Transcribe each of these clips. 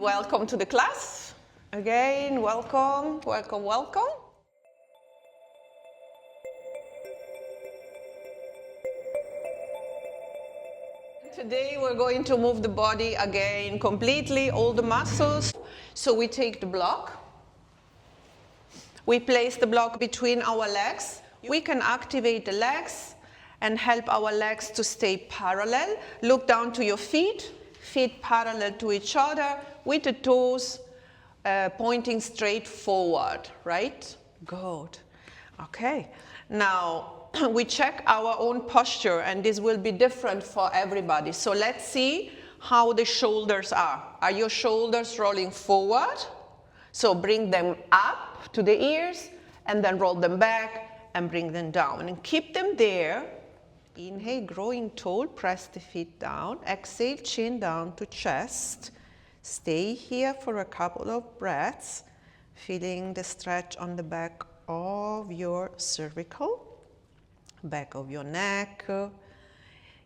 Welcome to the class. Again, welcome, welcome, welcome. Today we're going to move the body again completely, all the muscles. So we take the block. We place the block between our legs. We can activate the legs and help our legs to stay parallel. Look down to your feet, feet parallel to each other, with the toes pointing straight forward, right? Good. Okay. Now, we check our own posture, and this will be different for everybody. So let's see how the shoulders are. Are your shoulders rolling forward? So bring them up to the ears, and then roll them back and bring them down. And keep them there. Inhale, growing tall, press the feet down. Exhale, chin down to chest. Stay here for a couple of breaths, feeling the stretch on the back of your cervical, back of your neck.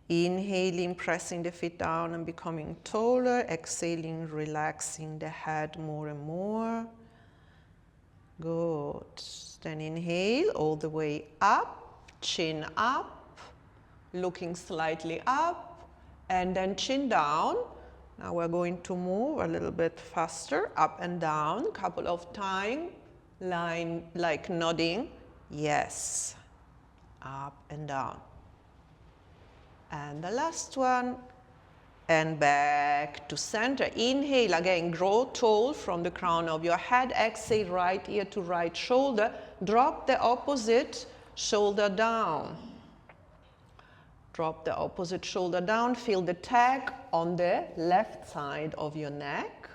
Inhaling, pressing the feet down and becoming taller. Exhaling, relaxing the head more and more. Good. Then inhale all the way up, chin up, looking slightly up, and then chin down. Now we're going to move a little bit faster, up and down, couple of times, line like nodding, yes, up and down. And the last one, and back to center. Inhale again, grow tall from the crown of your head. Exhale, right ear to right shoulder. Drop the opposite shoulder down. Drop the opposite shoulder down, feel the tag on the left side of your neck.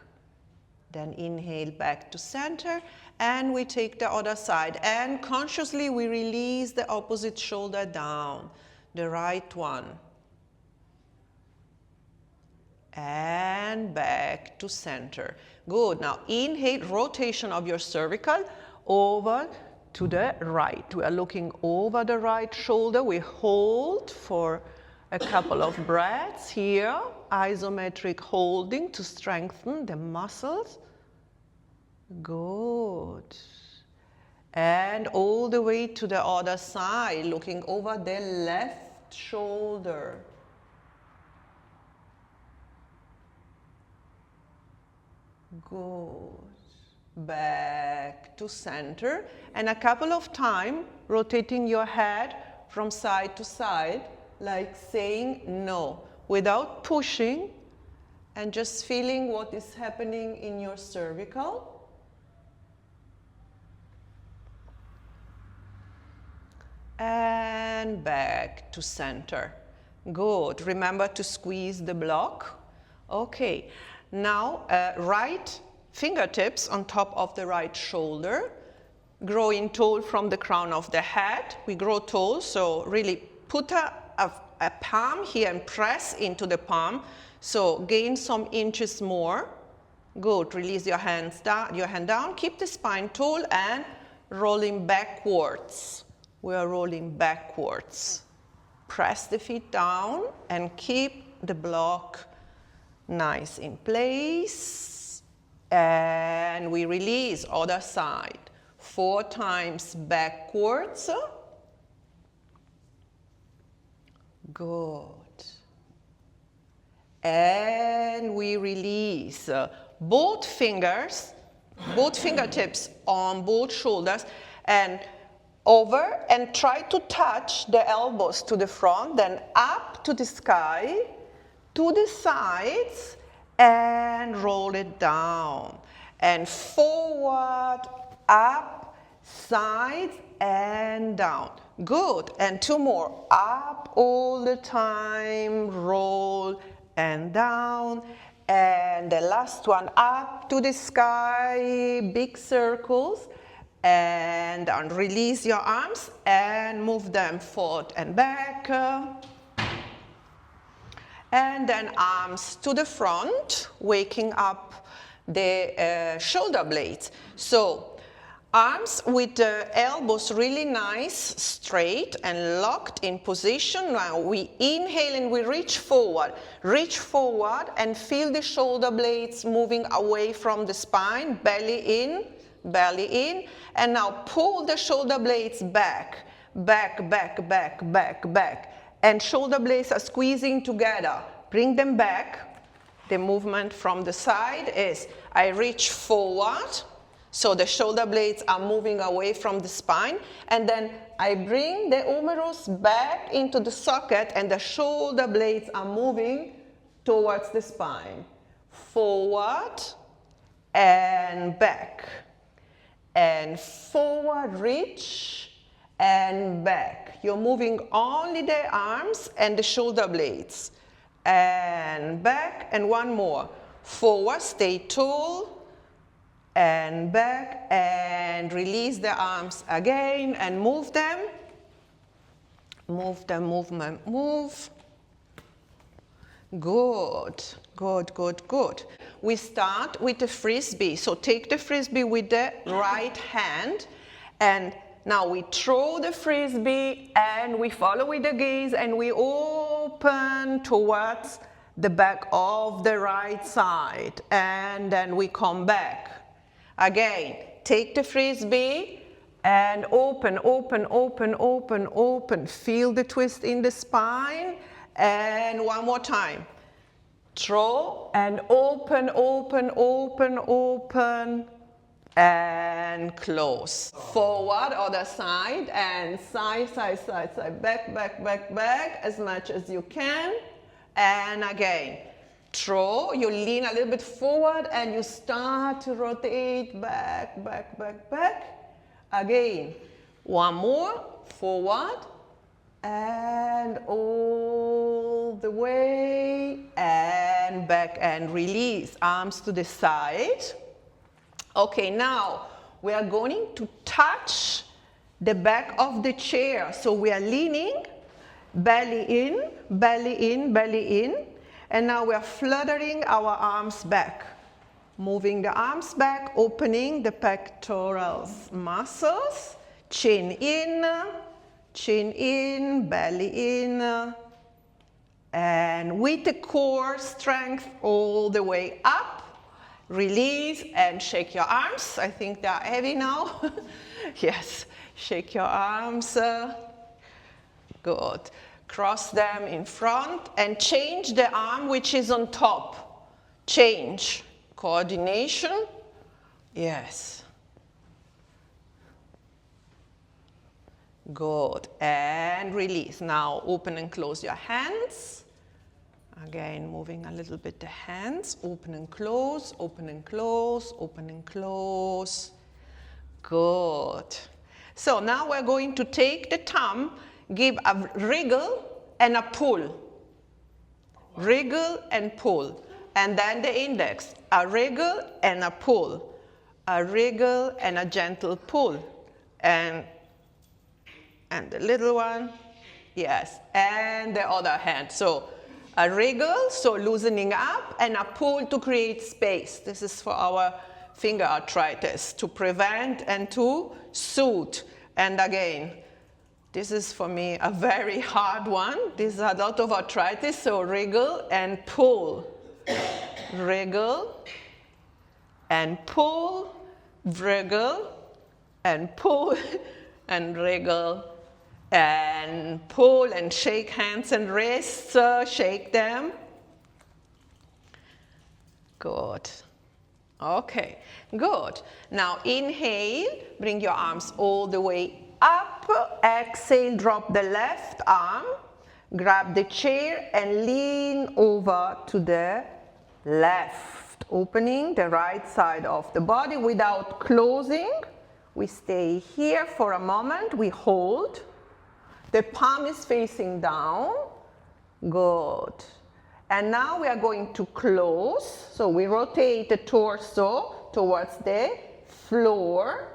Then inhale back to center, and we take the other side. And consciously we release the opposite shoulder down, the right one. And back to center. Good. Now inhale, rotation of your cervical over to the right. We are looking over the right shoulder. We hold for a couple of breaths here. Isometric holding to strengthen the muscles. Good. And all the way to the other side, looking over the left shoulder. Good. Back to center, and a couple of times rotating your head from side to side, like saying no, without pushing, and just feeling what is happening in your cervical. And back to center. Good. Remember to squeeze the block. Okay. Now, right fingertips on top of the right shoulder, growing tall from the crown of the head. We grow tall, so really put a palm here and press into the palm. So gain some inches more. Good. Release your hands down, your hand down. Keep the spine tall and rolling backwards. We are rolling backwards. Press the feet down and keep the block nice in place. And we release, other side. 4 times backwards. Good. And we release. Both fingers, both fingertips on both shoulders, and over, and try to touch the elbows to the front, then up to the sky, to the sides, and roll it down. And forward, up, sides, and down. Good. And 2 more. Up all the time, roll, and down. And the last one, up to the sky, big circles. And down. Release your arms and move them forward and back. And then arms to the front, waking up the shoulder blades. So Arms with the elbows really nice, straight and locked in position. Now we inhale and we reach forward and feel the shoulder blades moving away from the spine, belly in, and now pull the shoulder blades back, and shoulder blades are squeezing together. Bring them back. The movement from the side is I reach forward, so the shoulder blades are moving away from the spine, and then I bring the humerus back into the socket and the shoulder blades are moving towards the spine. Forward and back. And forward, reach and back. You're moving only the arms and the shoulder blades. And back, and one more. Forward, stay tall. And back, and release the arms again, and move them. Move them, movement, move. Good, good, good, good. We start with the frisbee. So take the frisbee with the right hand, and now we throw the frisbee, and we follow with the gaze, and we open towards the back of the right side, and then we come back. Again, take the frisbee and open, open, open, open, open. Feel the twist in the spine. And one more time. Throw and open, open, open, open. And close. Forward, other side, and side, side, side, side. Back, back, back, back, as much as you can. And again. Throw, you lean a little bit forward and you start to rotate back, back, back, back. Again, one more, forward and all the way and back and release. Arms to the side. Okay, now we are going to touch the back of the chair. So we are leaning, belly in, belly in, belly in. And now we are fluttering our arms back. Moving the arms back, opening the pectorals muscles. Chin in, belly in. And with the core strength all the way up. Release and shake your arms. I think they are heavy now. Yes, shake your arms. Good. Cross them in front and change the arm which is on top. Change. Coordination. Yes. Good. And release. Now open and close your hands. Again, moving a little bit the hands. Open and close, open and close, open and close. Good. So now we're going to take the thumb, give a wriggle and a pull. Wriggle and pull. And then the index, a wriggle and a pull. A wriggle and a gentle pull. And the little one, yes. And the other hand. So a wriggle, so loosening up, and a pull to create space. This is for our finger arthritis, to prevent and to soothe. And again, this is for me a very hard one. This is a lot of arthritis, so wriggle and pull. Wriggle and pull, wriggle and pull, and wriggle and pull, and shake hands and wrists, shake them. Good. Okay, good. Now inhale, bring your arms all the way up. Exhale, drop the left arm, grab the chair and lean over to the left, opening the right side of the body without closing. We stay here for a moment, we hold. The palm is facing down. Good. And now we are going to close. So we rotate the torso towards the floor.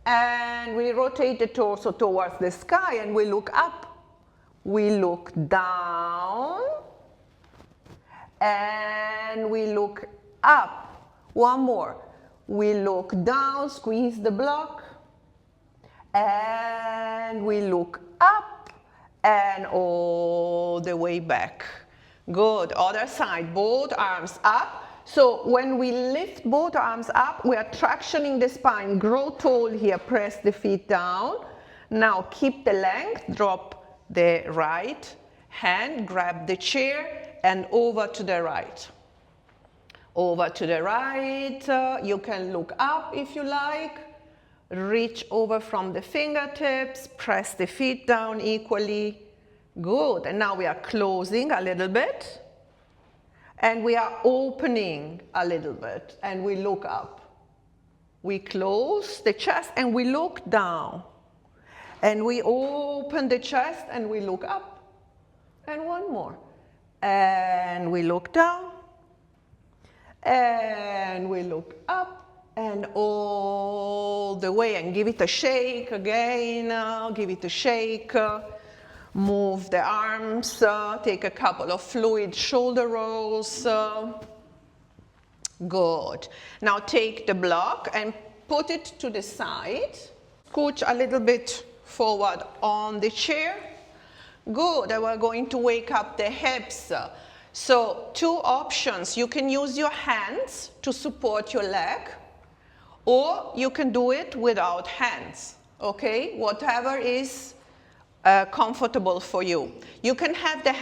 And we rotate the torso towards the sky and we look up. We look down. And we look up. One more. We look down, squeeze the block. and we look up and all the way back. Good. Other side, both arms up. So when we lift both arms up, we are tractioning the spine. Grow tall here, press the feet down. Now keep the length, drop the right hand, grab the chair, and over to the right. Over to the right, you can look up if you like. Reach over from the fingertips, press the feet down equally. Good, and now we are closing a little bit. And we are opening a little bit, and we look up. We close the chest, and we look down. And we open the chest, and we look up. And one more. And we look down. And we look up, and all the way, and give it a shake again. Give it a shake. Move the arms, take a couple of fluid shoulder rolls. Good. Now take the block and put it to the side. Scooch a little bit forward on the chair. Good. And we're going to wake up the hips. So 2 options. You can use your hands to support your leg, or you can do it without hands. Okay? Whatever is comfortable for you. You can have the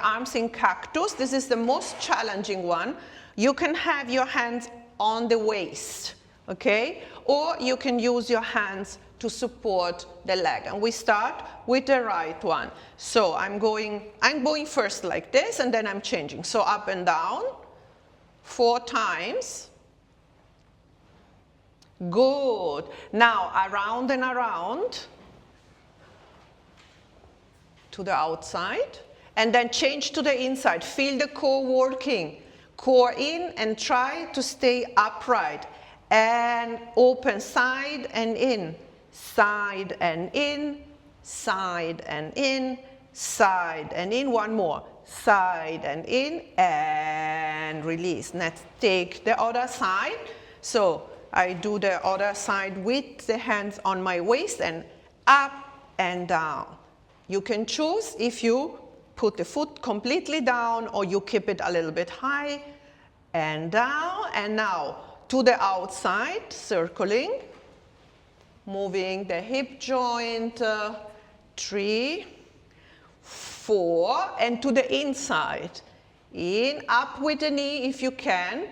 arms in cactus. This is the most challenging one. You can have your hands on the waist, okay? Or you can use your hands to support the leg. And we start with the right one. So I'm going first like this, and then I'm changing. So up and down 4 times. Good. Now around and around to the outside, and then change to the inside. Feel the core working. Core in, and try to stay upright. And open side and in. Side and in. Side and in. Side and in. One more. Side and in, and release. Let's take the other side. So I do the other side with the hands on my waist, and up and down. You can choose if you put the foot completely down, or you keep it a little bit high, and down. And now to the outside, circling, moving the hip joint, 3, 4, and to the inside. In, up with the knee if you can,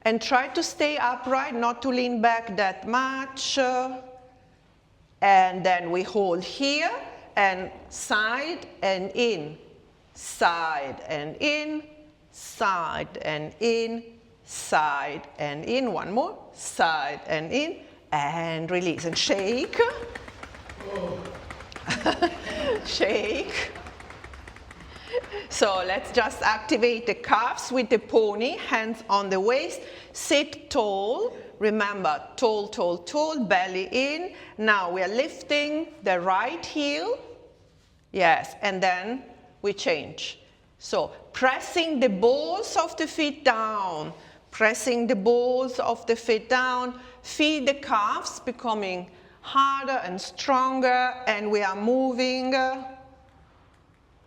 and try to stay upright, not to lean back that much. And then we hold here, and side and in, side and in, side and in, side and in. One more, side and in, and release. And shake. Shake. So let's just activate the calves with the pony, hands on the waist. Sit tall. Remember, tall, tall, tall, belly in. Now we are lifting the right heel. Yes, and then we change. So pressing the balls of the feet down. Pressing the balls of the feet down. Feel the calves becoming harder and stronger, and we are moving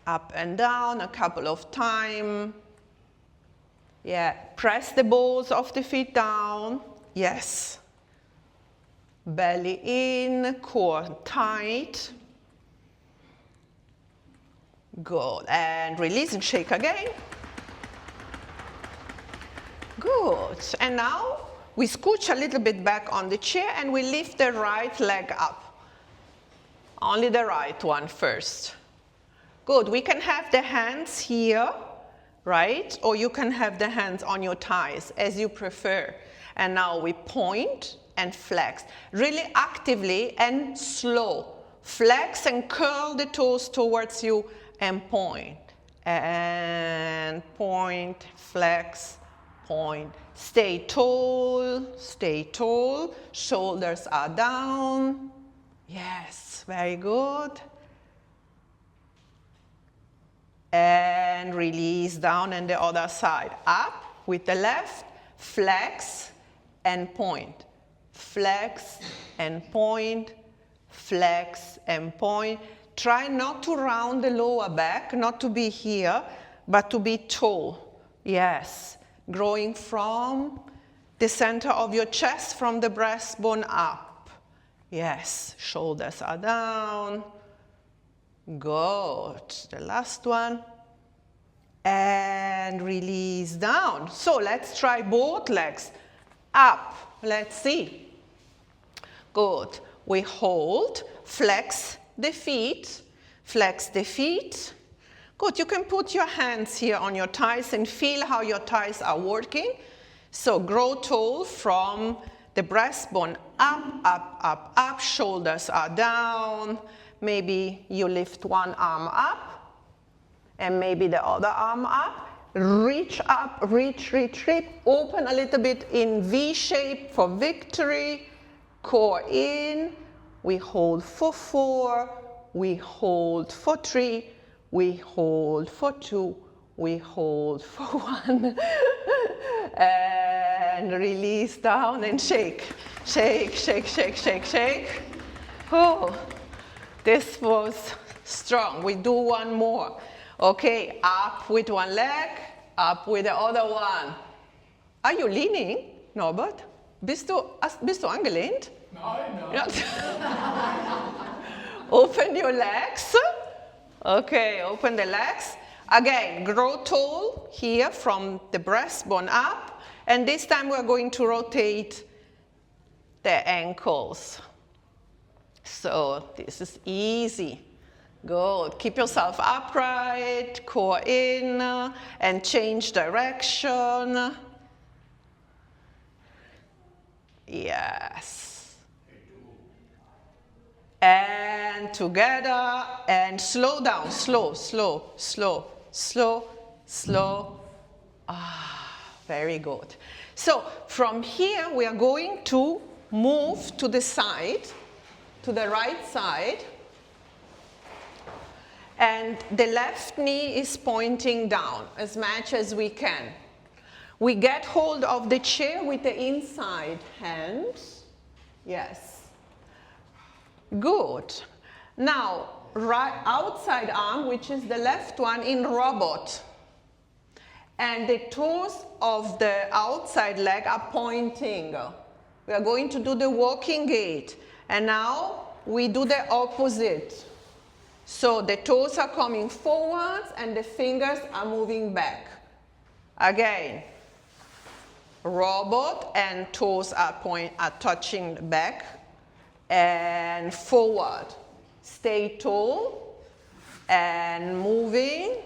up and down a couple of times. Yeah, press the balls of the feet down. Yes. Belly in, core tight. Good. And release and shake again. Good. And now we scooch a little bit back on the chair, and we lift the right leg up. Only the right one first. Good. We can have the hands here, right? Or you can have the hands on your thighs, as you prefer. And now we point and flex. Really actively and slow. Flex and curl the toes towards you and point. And point, flex, point. Stay tall, stay tall. Shoulders are down. Yes, very good. And release down, and the other side. Up with the left, flex and point. Flex and point, flex and point. Try not to round the lower back, not to be here, but to be tall. Yes, growing from the center of your chest, from the breastbone up. Yes, shoulders are down. Good. The last one. And release down. So let's try both legs. Up. Let's see. Good. We hold, flex the feet, flex the feet. Good. You can put your hands here on your thighs and feel how your thighs are working. So grow tall from the breastbone up, up, up, up. Shoulders are down. Maybe you lift one arm up and maybe the other arm up. Reach up, reach, reach, reach. Open a little bit in V shape for victory. Core in. We hold for 4. We hold for 3. We hold for 2. We hold for 1. And release down and shake. Shake, shake, shake, shake, shake. Oh, this was strong. We do one more. Okay, up with one leg, up with the other one. Are you leaning, Norbert? Bist du angelehnt? Nein, Ja. Open your legs. Okay, open the legs. Again, grow tall here from the breastbone up. And this time we're going to rotate the ankles. So this is easy. Good. Keep yourself upright, core in, and change direction. Yes. And together, and slow down, slow, slow, slow, slow, slow. Very good. So from here, we are going to move to the side, to the right side. And the left knee is pointing down as much as we can. We get hold of the chair with the inside hand. Yes. Good. Now, right outside arm, which is the left one, in robot. And the toes of the outside leg are pointing. We are going to do the walking gait. And now we do the opposite. So the toes are coming forwards and the fingers are moving back. Again, robot and toes are touching back and forward. Stay tall and moving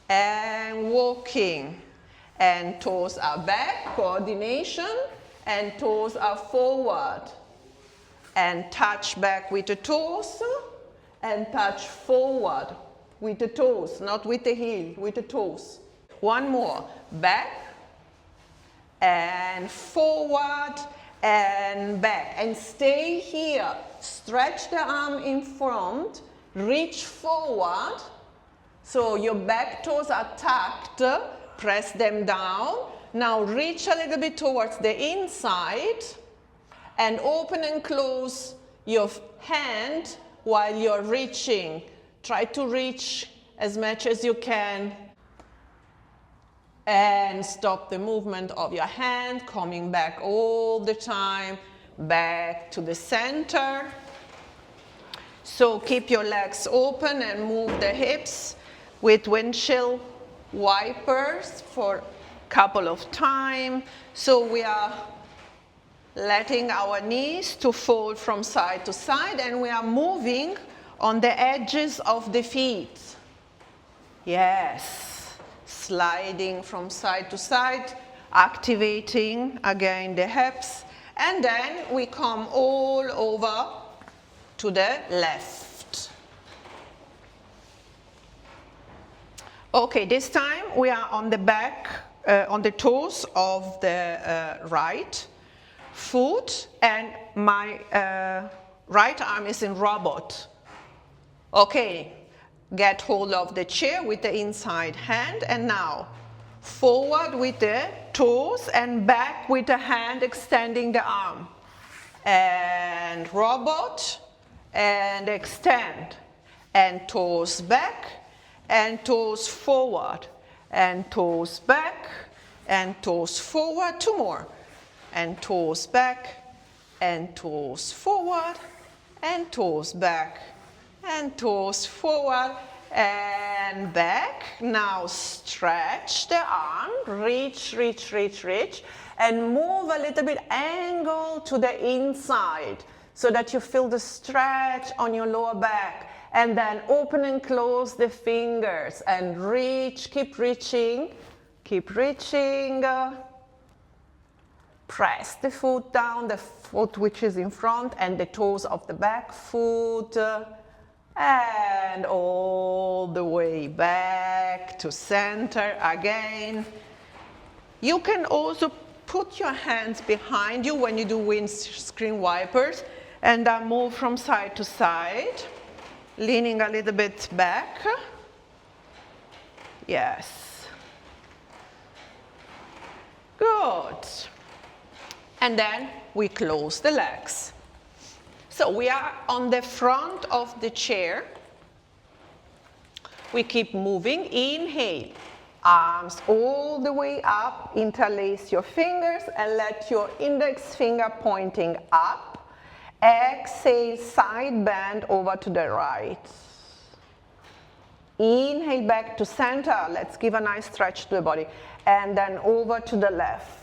and walking. And toes are back, coordination, and toes are forward. And touch back with the toes. And touch forward with the toes, not with the heel, with the toes. One more. Back and forward and back. And stay here. Stretch the arm in front. Reach forward. So your back toes are tucked. Press them down. Now reach a little bit towards the inside. And open and close your hand while you're reaching. Try to reach as much as you can. And stop the movement of your hand, coming back all the time, back to the center. So keep your legs open and move the hips with windshield wipers for a couple of times. So we are letting our knees to fold from side to side, and we are moving on the edges of the feet. Yes, sliding from side to side, activating again the hips, and then we come all over to the left. Okay, this time we are on the back, on the toes of the right foot, and my right arm is in robot. Okay, get hold of the chair with the inside hand, and now forward with the toes and back with the hand extending the arm. And robot and extend, and toes back, and toes forward, and toes back, and toes forward. 2 more, and toes back, and toes forward, and toes back, and toes forward, and back. Now stretch the arm, reach, reach, reach, reach, and move a little bit, angle to the inside so that you feel the stretch on your lower back. And then open and close the fingers and reach, keep reaching, keep reaching. Press the foot down, the foot which is in front, and the toes of the back foot. And all the way back to center again. You can also put your hands behind you when you do windscreen wipers and move from side to side, leaning a little bit back. Yes. Good. And then we close the legs. So we are on the front of the chair. We keep moving. Inhale, arms all the way up. Interlace your fingers and let your index finger pointing up. Exhale, side bend over to the right. Inhale back to center. Let's give a nice stretch to the body. And then over to the left.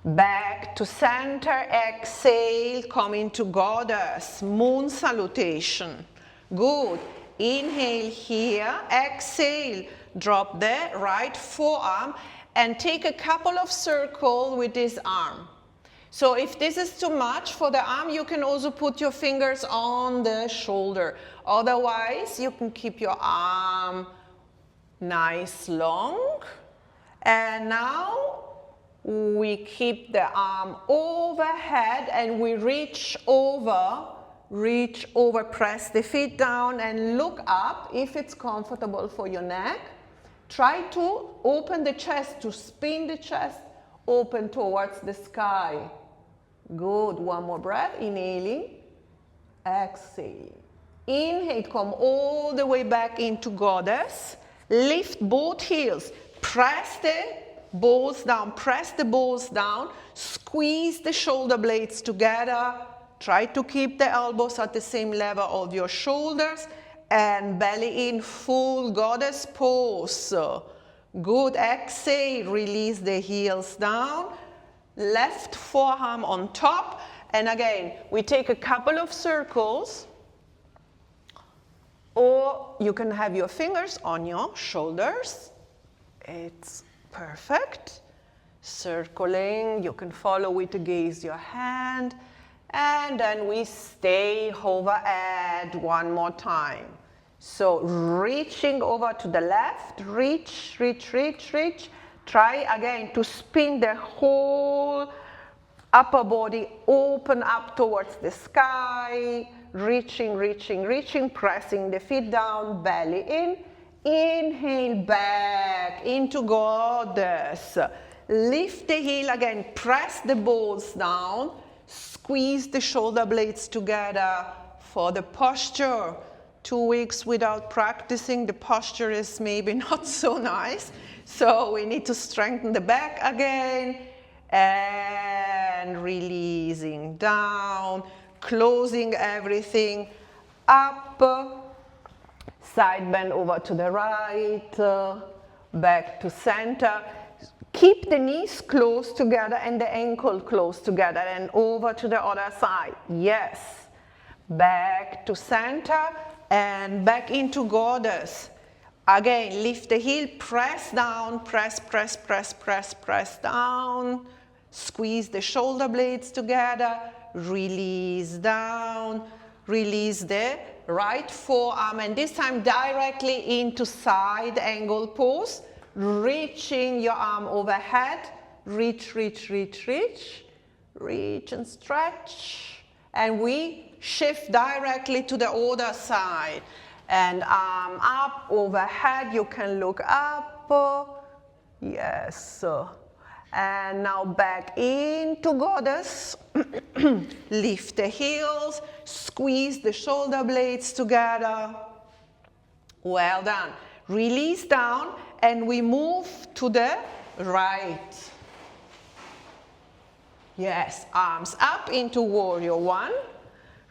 Back to center, exhale, come into goddess, moon salutation. Good. Inhale here, exhale, drop the right forearm and take a couple of circles with this arm. So if this is too much for the arm, you can also put your fingers on the shoulder. Otherwise, you can keep your arm nice long. And now we keep the arm overhead and we reach over, press the feet down and look up if it's comfortable for your neck. Try to open the chest, to spin the chest open towards the sky. Good. One more breath. Inhaling. Exhale. Inhale. Come all the way back into goddess. Lift both heels. Press the balls down, press the balls down, squeeze the shoulder blades together, try to keep the elbows at the same level of your shoulders, and belly in, full goddess pose. Good. Exhale, release the heels down, left forearm on top, and again, we take a couple of circles, or you can have your fingers on your shoulders. It's perfect. Circling, you can follow with the gaze your hand, and then we stay overhead one more time. So reaching over to the left, reach, reach, reach, reach. Try again to spin the whole upper body, open up towards the sky, reaching, reaching, reaching, pressing the feet down, belly in. Inhale back into goddess. Lift the heel again, press the balls down, squeeze the shoulder blades together for the posture. 2 weeks without practicing, the posture is maybe not so nice. So we need to strengthen the back again and releasing down, closing everything up. Side bend over to the right, back to center. Keep the knees close together and the ankle close together and over to the other side. Yes. Back to center and back into goddess. Again, lift the heel, press down, press, press, press, press, press down. Squeeze the shoulder blades together, release down, release the right forearm, and this time directly into side angle pose, reaching your arm overhead, reach, reach, reach, reach, reach and stretch, and we shift directly to the other side, and arm up, overhead, you can look up, yes, And now back into goddess. Lift the heels, squeeze the shoulder blades together. Well done. Release down, and we move to the right. Yes, arms up into warrior one.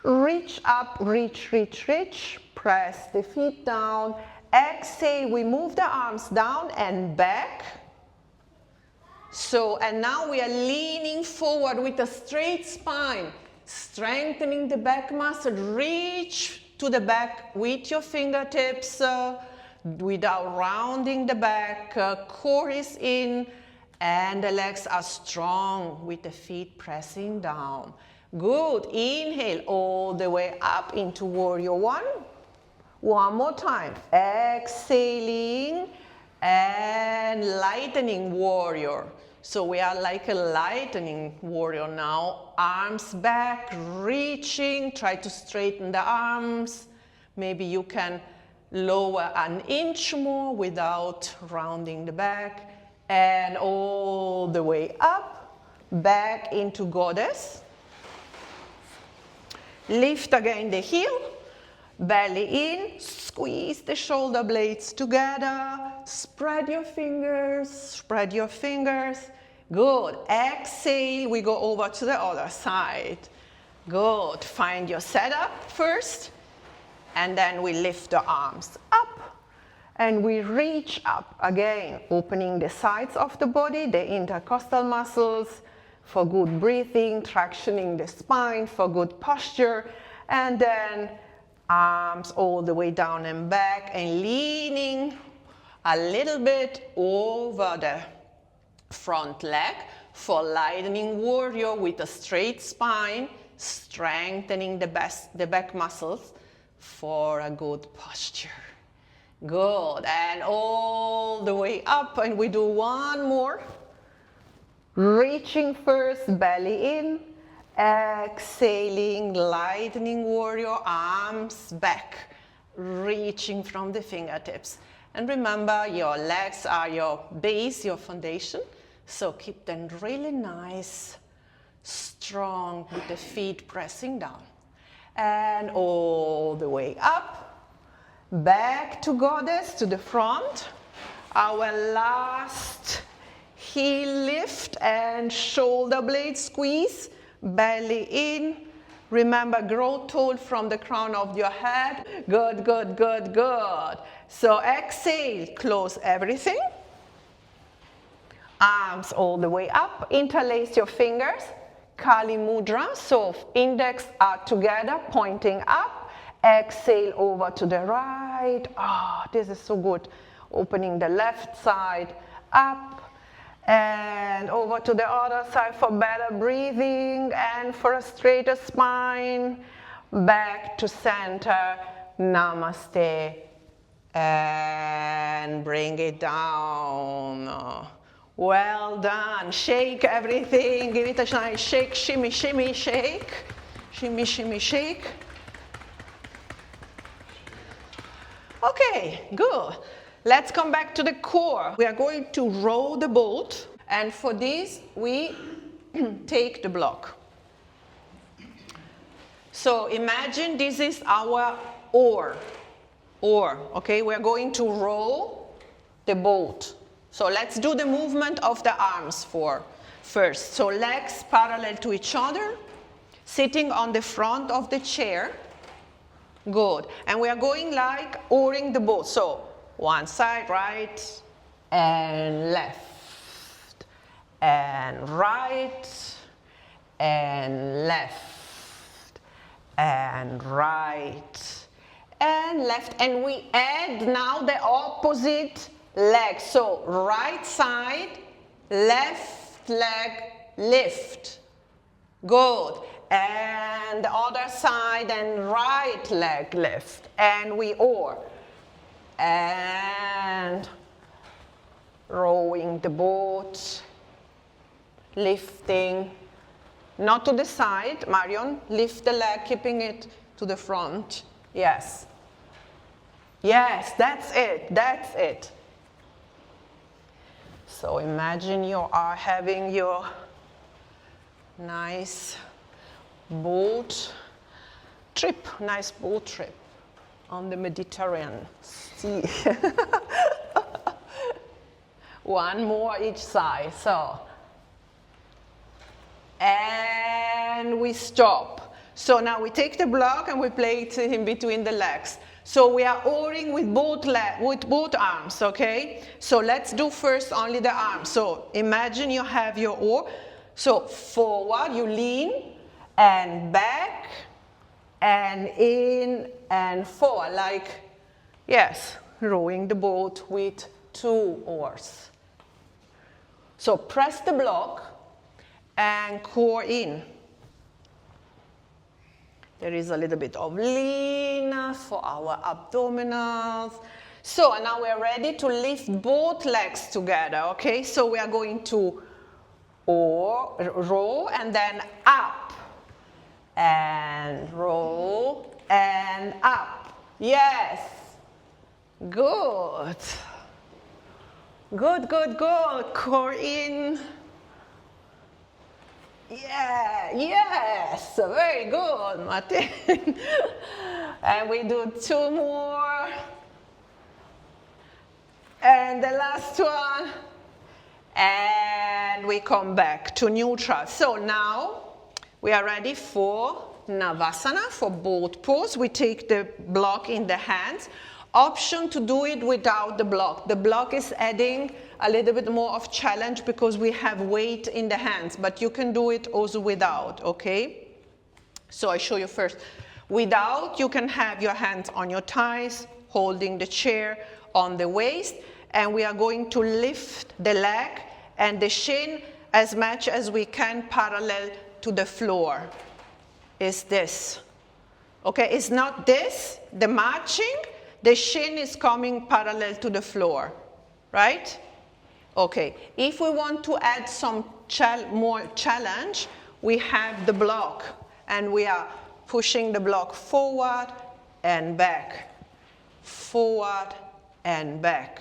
Reach up, reach, reach, reach. Press the feet down. Exhale, we move the arms down and back. So, and now we are leaning forward with a straight spine, strengthening the back muscle. Reach to the back with your fingertips without rounding the back. Core is in, and the legs are strong with the feet pressing down. Good. Inhale all the way up into warrior one. One more time. Exhaling and lightening warrior. So we are like a lightening warrior now. Arms back, reaching. Try to straighten the arms. Maybe you can lower an inch more without rounding the back. And all the way up, back into goddess. Lift again the heel. Belly in, squeeze the shoulder blades together, spread your fingers, spread your fingers. Good. Exhale, we go over to the other side. Good. Find your setup first, and then we lift the arms up, and we reach up again, opening the sides of the body, the intercostal muscles, for good breathing, tractioning the spine, for good posture, and then arms all the way down and back, and leaning a little bit over the front leg for lightening warrior with a straight spine, strengthening the back muscles for a good posture. Good. And all the way up, and we do one more. Reaching first, belly in. Exhaling, lightening warrior, arms back, reaching from the fingertips. And remember, your legs are your base, your foundation. So keep them really nice, strong, with the feet pressing down. And all the way up, back to goddess, to the front. Our last heel lift and shoulder blade squeeze. Belly in. Remember, grow tall from the crown of your head. Good, good, good, good. So exhale, close everything. Arms all the way up. Interlace your fingers. Kali Mudra. So index are together, pointing up. Exhale over to the right. Ah, this is so good. Opening the left side up. And over to the other side for better breathing and for a straighter spine. Back to center. Namaste. And bring it down. Well done. Shake everything. Give it a nice shake. Shimmy, shimmy, shake. Shimmy, shimmy, shake. Okay, good. Let's come back to the core. We are going to row the boat, and for this we take the block. So imagine this is our oar, okay? We're going to row the boat. So let's do the movement of the arms first. So legs parallel to each other, sitting on the front of the chair. Good. And we are going like oaring the boat. So one side, right, and left, and right, and left, and right, and left. And we add now the opposite leg. So right side, left leg, lift. Good. And the other side, and right leg, lift. And we oar. And rowing the boat, lifting, not to the side, Marion, lift the leg, keeping it to the front. Yes. Yes, that's it, that's it. So imagine you are having your nice boat trip on the Mediterranean Sea. One more each side, so. And we stop. So now we take the block and we place it in between the legs. So we are oaring with both arms, okay? So let's do first only the arms. So imagine you have your oar. So forward, you lean, and back, and in, and forward, like, yes, rowing the boat with 2 oars. So press the block and core in. There is a little bit of lean for our abdominals. So now we're ready to lift both legs together, okay? So we are going to row and then up and row and up. Yes. Good. Good, good, good. Core in. Yeah, yes. Very good, Martin. And we do 2 more. And the last one. And we come back to neutral. So now we are ready for Navasana, for both pose. We take the block in the hands. Option to do it without the block. The block is adding a little bit more of challenge because we have weight in the hands, but you can do it also without, okay? So I show you first. Without, you can have your hands on your thighs, holding the chair on the waist, and we are going to lift the leg and the shin as much as we can parallel to the floor. Is this. Okay, it's not this, the marching, the shin is coming parallel to the floor, right? Okay, if we want to add some more challenge, we have the block, and we are pushing the block forward and back, forward and back.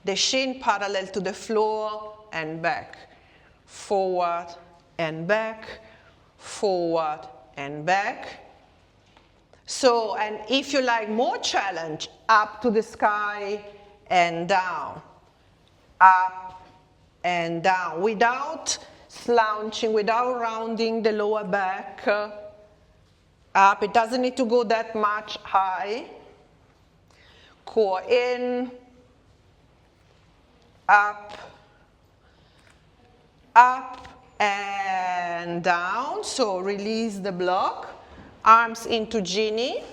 The shin parallel to the floor and back, forward and back, forward and back. So, and if you like more challenge, up to the sky and down, up and down, without slouching, without rounding the lower back, up. It doesn't need to go that much high. Core in, up, up and down. So release the block. Arms into genie.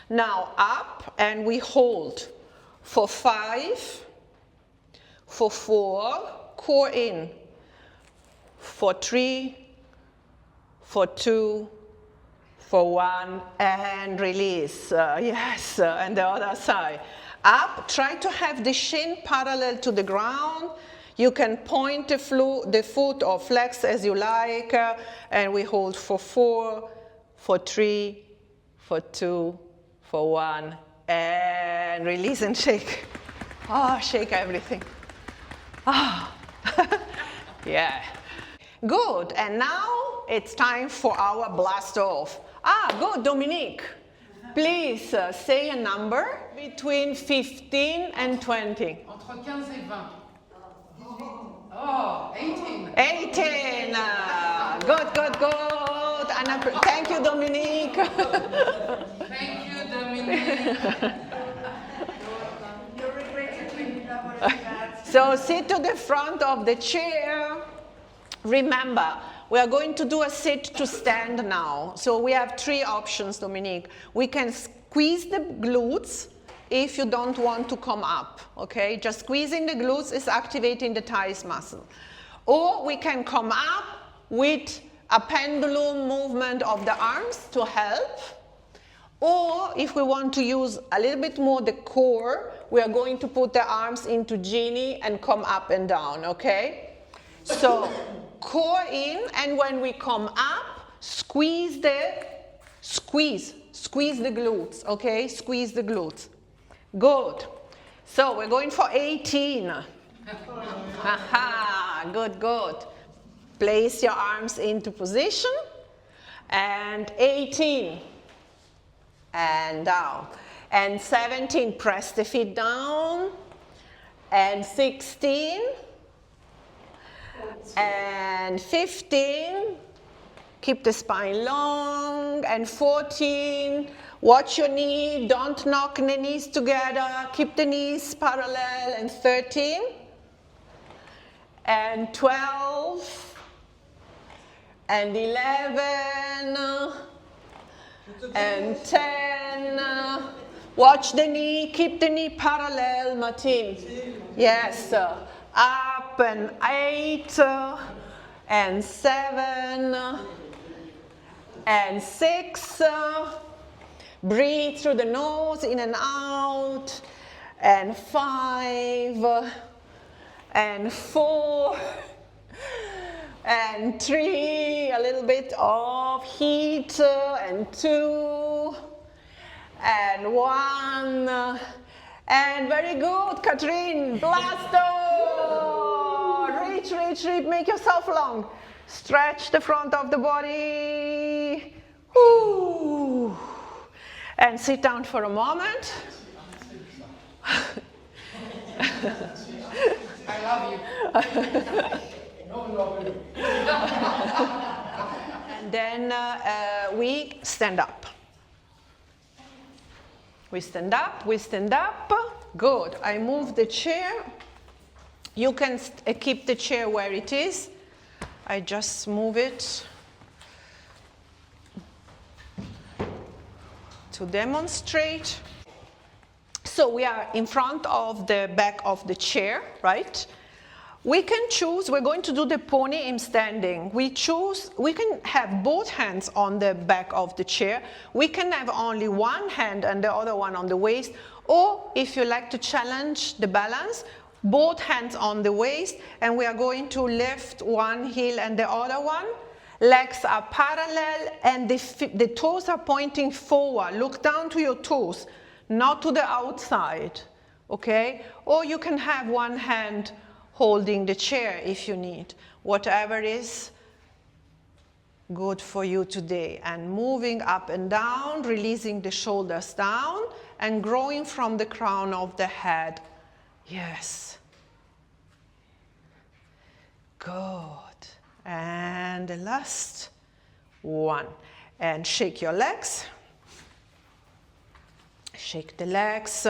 Now up, and we hold for 5, for 4, core in, for 3, for 2, for 1, and release. Yes, and the other side. Up, try to have the shin parallel to the ground. You can point the foot or flex as you like, and we hold for 4, for 3, for 2, for 1, and release and shake. Oh, shake everything. Ah, yeah. Good, and now it's time for our blast off. Ah, good, Dominique. Please say a number between 15 and 20. Entre 15 et 20. Oh, 18. 18. Good, good, good. And thank you, Dominique. Thank you, Dominique. So sit to the front of the chair. Remember, we are going to do a sit to stand now. So we have 3 options, Dominique. We can squeeze the glutes if you don't want to come up, okay? Just squeezing the glutes is activating the thighs muscle. Or we can come up with a pendulum movement of the arms to help. Or if we want to use a little bit more the core, we are going to put the arms into genie and come up and down, okay? So core in, and when we come up, squeeze the glutes, okay? Squeeze the glutes. Good. So we're going for 18. Aha, good, good. Place your arms into position. And 18. And down. And 17, press the feet down. And 16. And 15. Keep the spine long. And 14. Watch your knee. Don't knock the knees together. Keep the knees parallel. And 13. And 12. And 11. And 10. Watch the knee. Keep the knee parallel, Martin. Yes. Up and 8. And 7. And 6. Breathe through the nose, in and out. And 5. And 4. And 3, a little bit of heat, and 2, and 1, and very good, Katrin, blasto, reach, reach, reach, make yourself long, stretch the front of the body, whoo. And sit down for a moment. I love you. And then we stand up. We stand up, we stand up. Good. I move the chair. You can keep the chair where it is. I just move it to demonstrate. So we are in front of the back of the chair, right? We can choose, we're going to do the pony in standing. We can have both hands on the back of the chair. We can have only one hand and the other one on the waist. Or if you like to challenge the balance, both hands on the waist. And we are going to lift one heel and the other one. Legs are parallel and the toes are pointing forward. Look down to your toes, not to the outside, okay? Or you can have one hand holding the chair if you need. Whatever is good for you today. And moving up and down, releasing the shoulders down and growing from the crown of the head. Yes. Good. And the last one. And shake your legs. Shake the legs.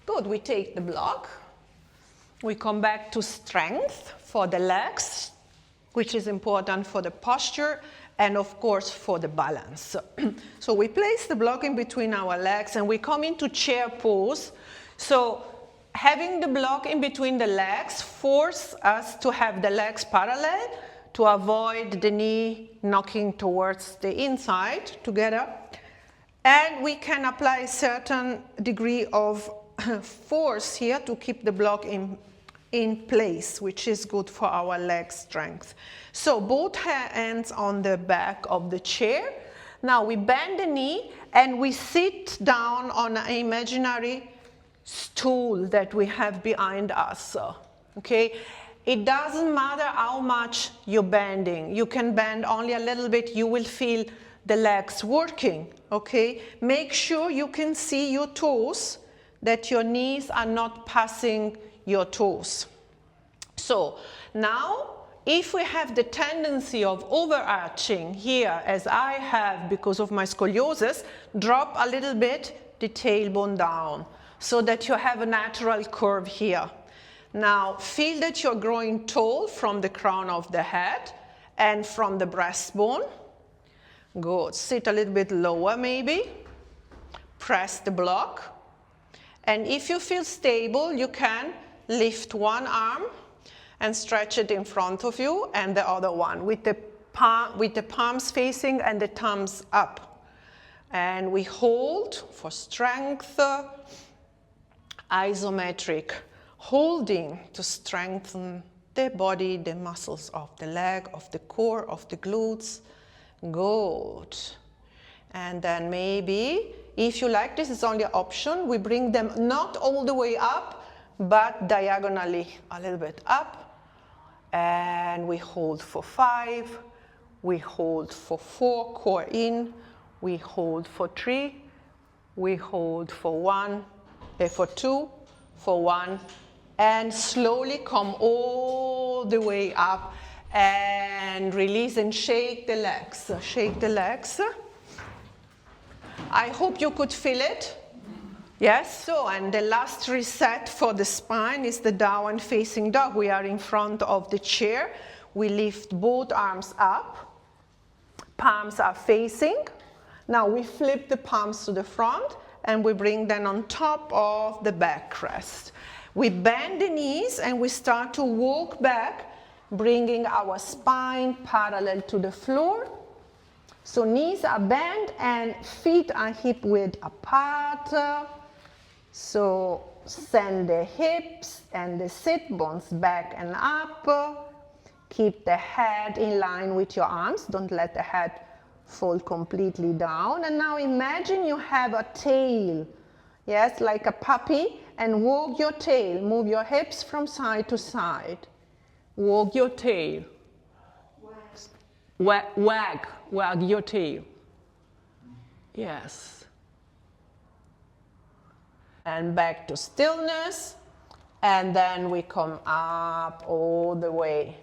Good. We take the block. We come back to strength for the legs, which is important for the posture and of course for the balance. So we place the block in between our legs and we come into chair pose. So having the block in between the legs forces us to have the legs parallel to avoid the knee knocking towards the inside together. And we can apply a certain degree of force here to keep the block in place, which is good for our leg strength. So both hands on the back of the chair. Now we bend the knee and we sit down on an imaginary stool that we have behind us. Okay? It doesn't matter how much you're bending. You can bend only a little bit. You will feel the legs working. Okay? Make sure you can see your toes, that your knees are not passing your toes. So now, if we have the tendency of overarching here, as I have because of my scoliosis, drop a little bit the tailbone down so that you have a natural curve here. Now, feel that you're growing tall from the crown of the head and from the breastbone. Good. Sit a little bit lower maybe. Press the block. And if you feel stable, you can lift one arm and stretch it in front of you and the other one with the palms facing and the thumbs up. And we hold for strength, isometric, holding to strengthen the body, the muscles of the leg, of the core, of the glutes. Good. And then maybe If you like, this is only an option. We bring them not all the way up, but diagonally a little bit up. And we hold for 5. We hold for 4, core in. We hold for 3. We hold for 1, for 2, for 1. And slowly come all the way up and release and shake the legs. Shake the legs. I hope you could feel it. Yes, so, and the last reset for the spine is the downward facing dog. We are in front of the chair. We lift both arms up. Palms are facing. Now we flip the palms to the front and we bring them on top of the backrest. We bend the knees and we start to walk back, bringing our spine parallel to the floor. So knees are bent and feet are hip width apart. So send the hips and the sit bones back and up. Keep the head in line with your arms. Don't let the head fall completely down. And now imagine you have a tail. Yes, like a puppy. And wag your tail. Move your hips from side to side. Wag your tail. Wag your tail. Yes. And back to stillness, and then we come up all the way.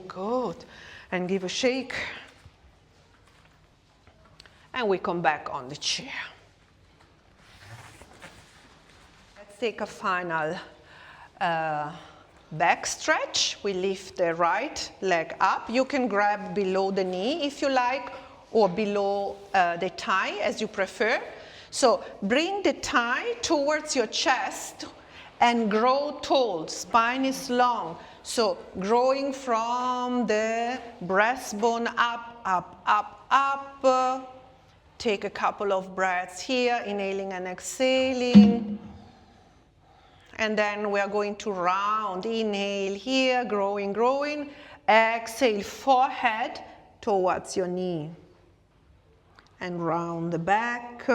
Good. And give a shake. And we come back on the chair. Let's take a final back stretch. We lift the right leg up. You can grab below the knee if you like, or below the thigh as you prefer. So bring the thigh towards your chest and grow tall. Spine is long. So growing from the breastbone up, up, up, up. Take a couple of breaths here, inhaling and exhaling. And then we are going to round. Inhale here, growing, growing. Exhale, forehead towards your knee. And round the back,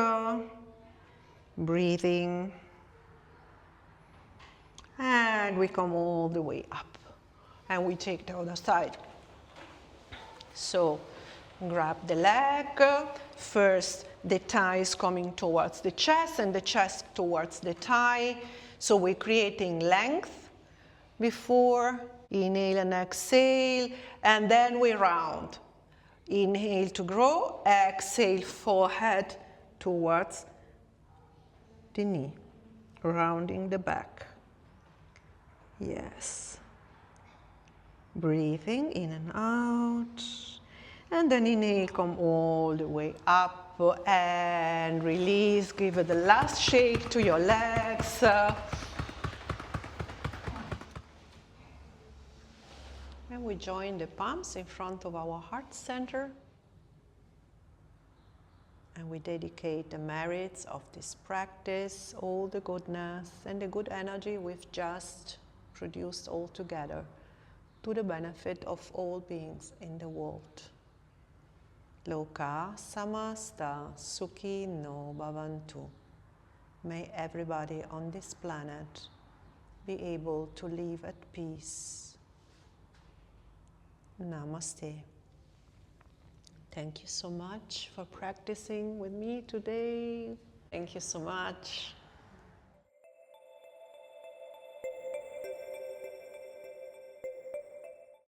breathing. And we come all the way up. And we take the other side. So grab the leg. First, the thigh is coming towards the chest and the chest towards the thigh. So we're creating length before. Inhale and exhale. And then we round. Inhale to grow, exhale, forehead towards the knee, rounding the back. Yes. Breathing in and out. And then inhale, come all the way up and release. Give it the last shake to your legs. And we join the palms in front of our heart center. And we dedicate the merits of this practice, all the goodness and the good energy we've just produced all together, to the benefit of all beings in the world. Loka samasta sukhi no bhavantu. May everybody on this planet be able to live at peace. Namaste. Thank you so much for practicing with me today. Thank you so much.